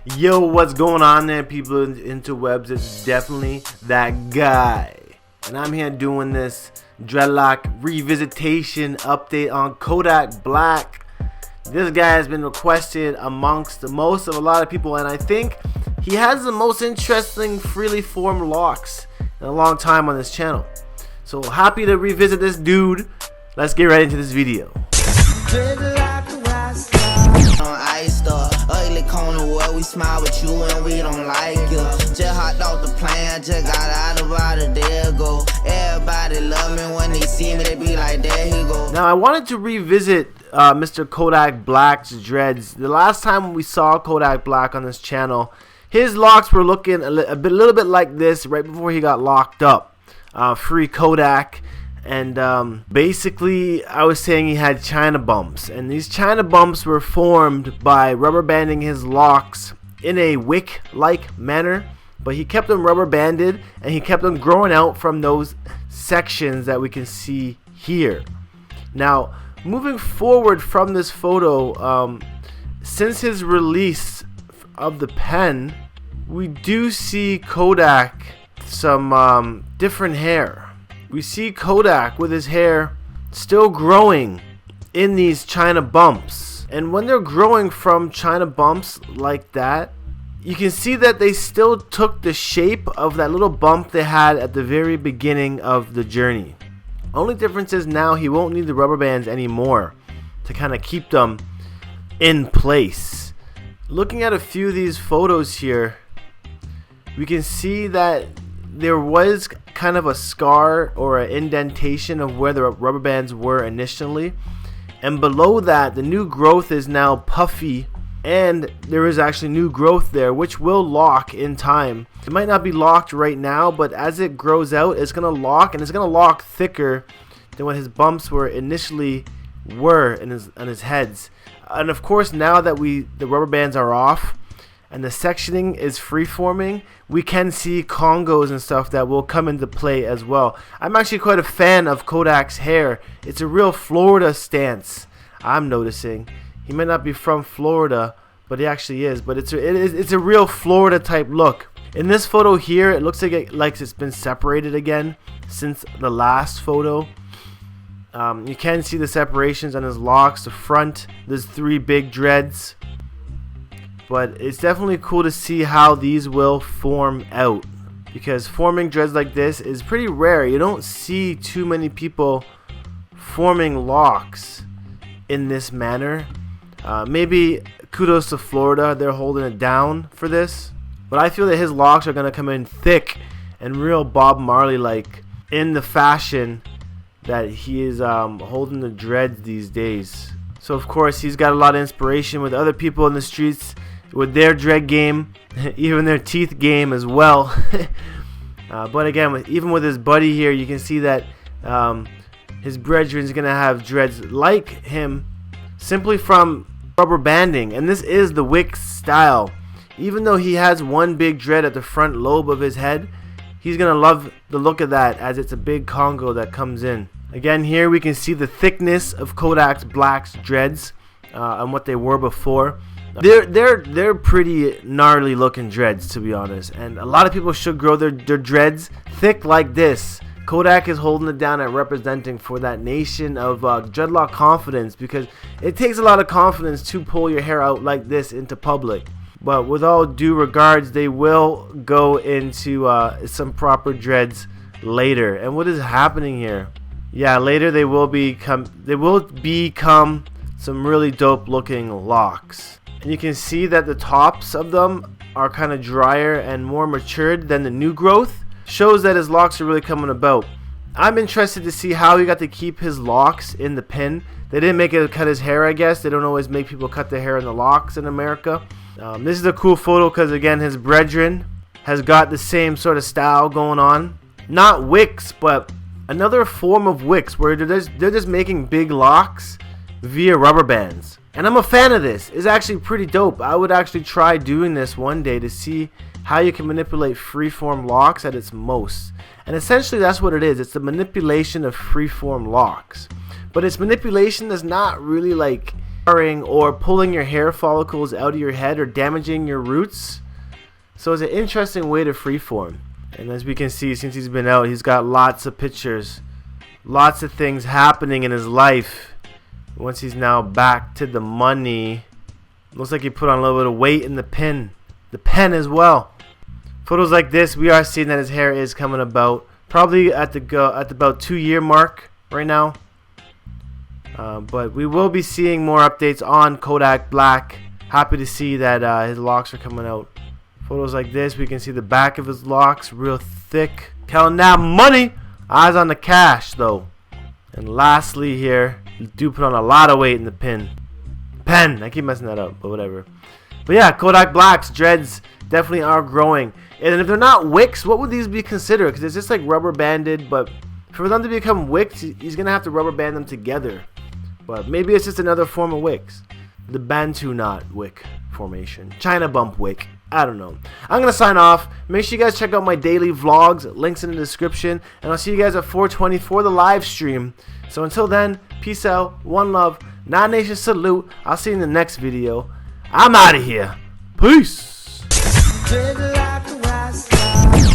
Yo, what's going on there, people interwebs? It's definitely that guy, and I'm here doing this dreadlock revisitation update on Kodak Black. This guy has been requested amongst most of a lot of people, and I think he has the most interesting freely formed locks in a long time on this channel. So happy to revisit this dude. Let's get right into this video. Ugly corner where we smile with you and we don't like you. Just hopped off the plane, just got out about a day ago. Everybody love me when they see me, they be like, there he go. Now I wanted to revisit Mr. Kodak Black's dreads. The last time we saw Kodak Black on this channel, his locks were looking a little bit like this right before he got locked up. Free Kodak. And basically I was saying he had China bumps, and these China bumps were formed by rubber banding his locks in a wick like manner, but he kept them rubber banded and he kept them growing out from those sections that we can see here. Now moving forward from this photo, since his release of the pen, we do see Kodak some different hair. We see Kodak with his hair still growing in these China bumps. And when they're growing from China bumps like that, you can see that they still took the shape of that little bump they had at the very beginning of the journey. Only difference is now he won't need the rubber bands anymore to kind of keep them in place. Looking at a few of these photos here, we can see that there was kind of a scar or an indentation of where the rubber bands were initially, and below that the new growth is now puffy, and there is actually new growth there which will lock in time. It might not be locked right now, but as it grows out it's gonna lock, and it's gonna lock thicker than what his bumps were initially on his heads. And of course, now that the rubber bands are off and the sectioning is free-forming, we can see Congos and stuff that will come into play as well. I'm actually quite a fan of Kodak's hair. It's a real Florida stance, I'm noticing. He may not be from Florida, but he actually is. But it's a real Florida type look. In this photo here, it looks like it's been separated again since the last photo. You can see the separations on his locks. The front, there's 3 big dreads. But it's definitely cool to see how these will form out, because forming dreads like this is pretty rare. You don't see too many people forming locks in this manner. Maybe kudos to Florida, they're holding it down for this. But I feel that his locks are going to come in thick and real Bob Marley like, in the fashion that he is holding the dreads these days. So of course he's got a lot of inspiration with other people in the streets with their dread game, even their teeth game as well. But again, even with his buddy here, you can see that his brethren is going to have dreads like him simply from rubber banding. And this is the wick style. Even though he has one big dread at the front lobe of his head, he's going to love the look of that, as it's a big Congo that comes in. Again, here we can see the thickness of Kodak Black's dreads and what they were before. They're pretty gnarly looking dreads, to be honest, and a lot of people should grow their dreads thick like this. Kodak is holding it down and representing for that nation of dreadlock confidence, because it takes a lot of confidence to pull your hair out like this into public. But with all due regards, they will go into some proper dreads later. And what is happening here? Yeah, later they will become some really dope looking locks. And you can see that the tops of them are kind of drier and more matured than the new growth. Shows that his locks are really coming about. I'm interested to see how he got to keep his locks in the pin. They didn't make it cut his hair, I guess. They don't always make people cut their hair in the locks in America. This is a cool photo because, again, his brethren has got the same sort of style going on. Not wicks, but another form of wicks where they're just making big locks via rubber bands. And I'm a fan of this. It's actually pretty dope. I would actually try doing this one day to see how you can manipulate freeform locks at its most. And essentially that's what it is. It's the manipulation of freeform locks. But it's manipulation that's not really like or pulling your hair follicles out of your head or damaging your roots. So it's an interesting way to freeform. And as we can see, since he's been out, he's got lots of pictures, lots of things happening in his life. Once he's now back to the money, looks like he put on a little bit of weight in the pen as well. Photos like this, we are seeing that his hair is coming about, probably at the about 2-year mark right now. But we will be seeing more updates on Kodak Black. Happy to see that his locks are coming out. Photos like this, we can see the back of his locks, real thick. Counting that money. Eyes on the cash, though. And lastly here, you do put on a lot of weight in the pen. I keep messing that up, but whatever. But yeah, Kodak Black's dreads definitely are growing. And if they're not wicks, what would these be considered? Because it's just like rubber banded, but for them to become wicks, he's going to have to rubber band them together. But maybe it's just another form of wicks. The Bantu knot wick formation. China bump wick. I don't know. I'm going to sign off. Make sure you guys check out my daily vlogs. Links in the description. And I'll see you guys at 4:20 for the live stream. So until then, peace out. One love. Nine Nation salute. I'll see you in the next video. I'm out of here. Peace.